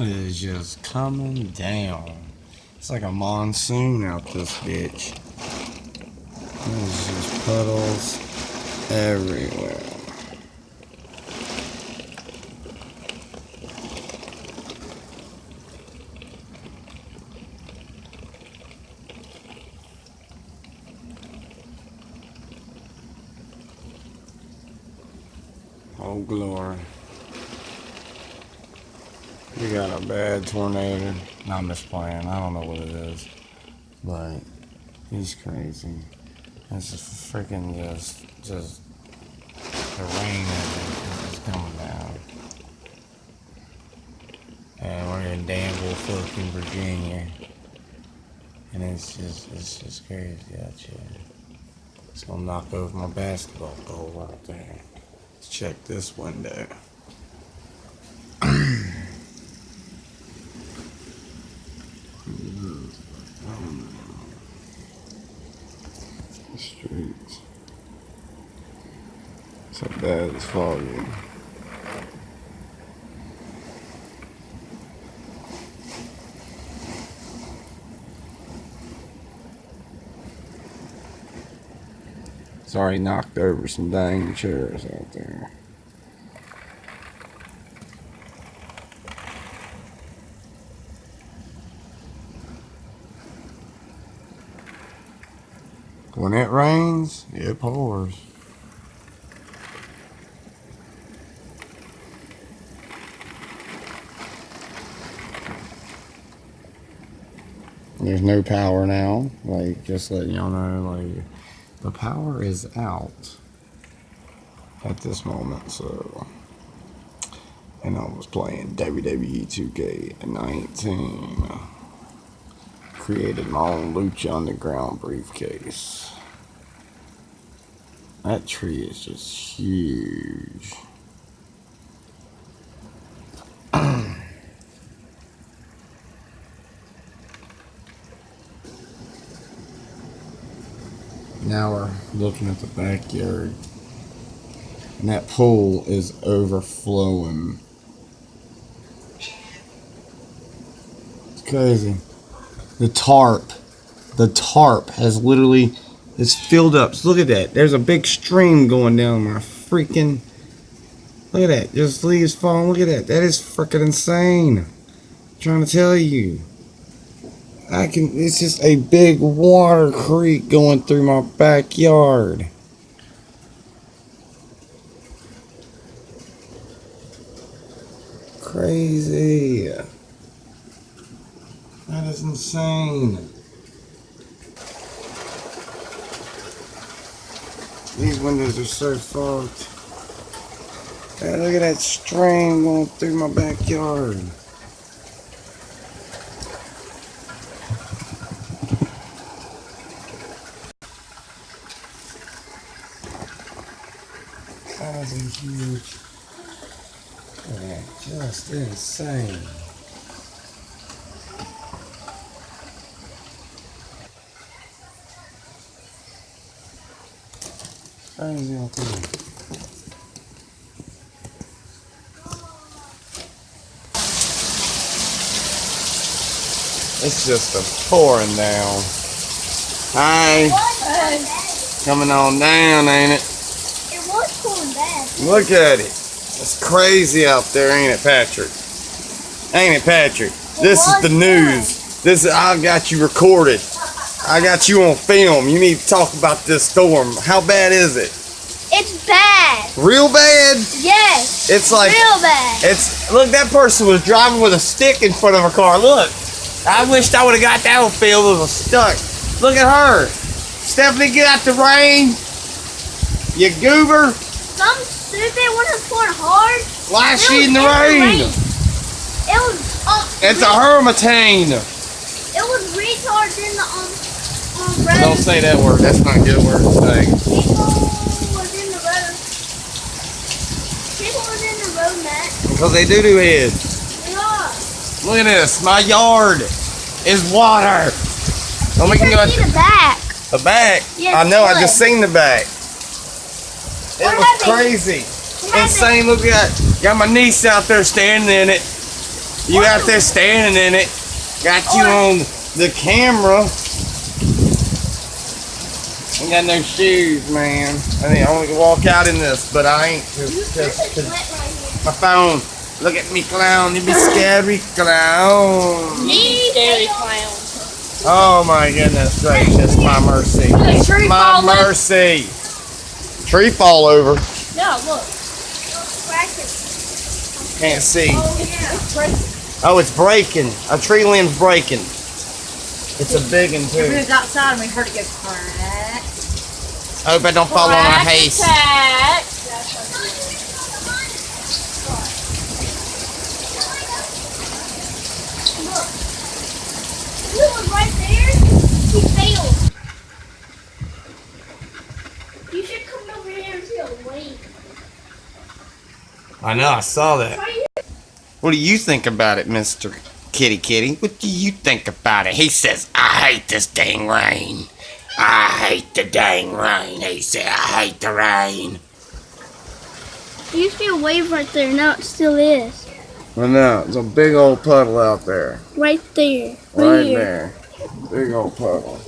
It is just coming down. It's like a monsoon out this bitch. There's just puddles everywhere. Oh glory. We got a bad tornado. No, I'm just playing. I don't know what it is. But he's crazy. It's just freaking just the rain is coming down. And we're in Danville, fucking Virginia. And it's just crazy out here. It's gonna knock over my basketball goal right there. Let's check this window. Streets. So bad it's foggy. It's already knocked over some dang chairs out there. When it rains, it pours. There's no power now. Like, just letting y'all know, like, the power is out at this moment, so. And I was playing WWE 2K19. Created my own Lucha Underground briefcase. That tree is just huge. Now we're looking at the backyard. And that pool is overflowing. It's crazy. The tarp has literally, it's filled up. So look at that. There's a big stream going down my freaking, look at that. Just leaves falling. Look at that. That is freaking insane. I'm trying to tell you. It's just a big water creek going through my backyard. Crazy. That is insane. These windows are so fucked. Hey, look at that stream going through my backyard. That is a huge. Look at that, just insane. Crazy out there. It's just a pouring down. Hi. Coming on down, ain't it? It was pouring bad. Look at it. It's crazy out there, ain't it, Patrick? Ain't it, Patrick? This is the news. I got you recorded. I got you on film. You need to talk about this storm. How bad is it? It's bad. Real bad? Yes. It's like real bad. Look, that person was driving with a stick in front of her car. Look. I wished I would have got that on film. It was stuck. Look at her. Stephanie, get out the rain. You goober. Some stupid one is pouring hard. Why is she in the rain? It was it's a hurricane. It was retards in the road. Don't say that word. That's not a good word to say. People was in the road. People was in the road, Matt. Because they do heads. Yeah. Look at this. My yard is water. Let me go see the back. The back? Yes, I know. I just seen the back. It was crazy. Insane. Look at that. Got my niece out there standing in it. You out there standing in it. Got you on the camera. Ain't got no shoes, man. I mean, I only can walk out in this, but I ain't. Cause my phone. Look at me, clown. You be scary, clown. Scary clown. Oh my goodness gracious, my mercy. My mercy. Tree fall over. No, look. Can't see. Oh, yeah. It's breaking. Oh, it's breaking. A tree limb's breaking. It's a big one We too. was outside and we heard it go crack. Hope I don't fall on our face. Attack. Look, right there. He failed. You should come over here and feel wait. I know, I saw that. What do you think about it, Mr. Kitty Kitty? What do you think about it? He says, I hate this dang rain. I hate the dang rain. He said, I hate the rain. There used to be a wave right there. Now it still is. I know, it's a big old puddle out there. Right there. Right here. there. Big old puddle.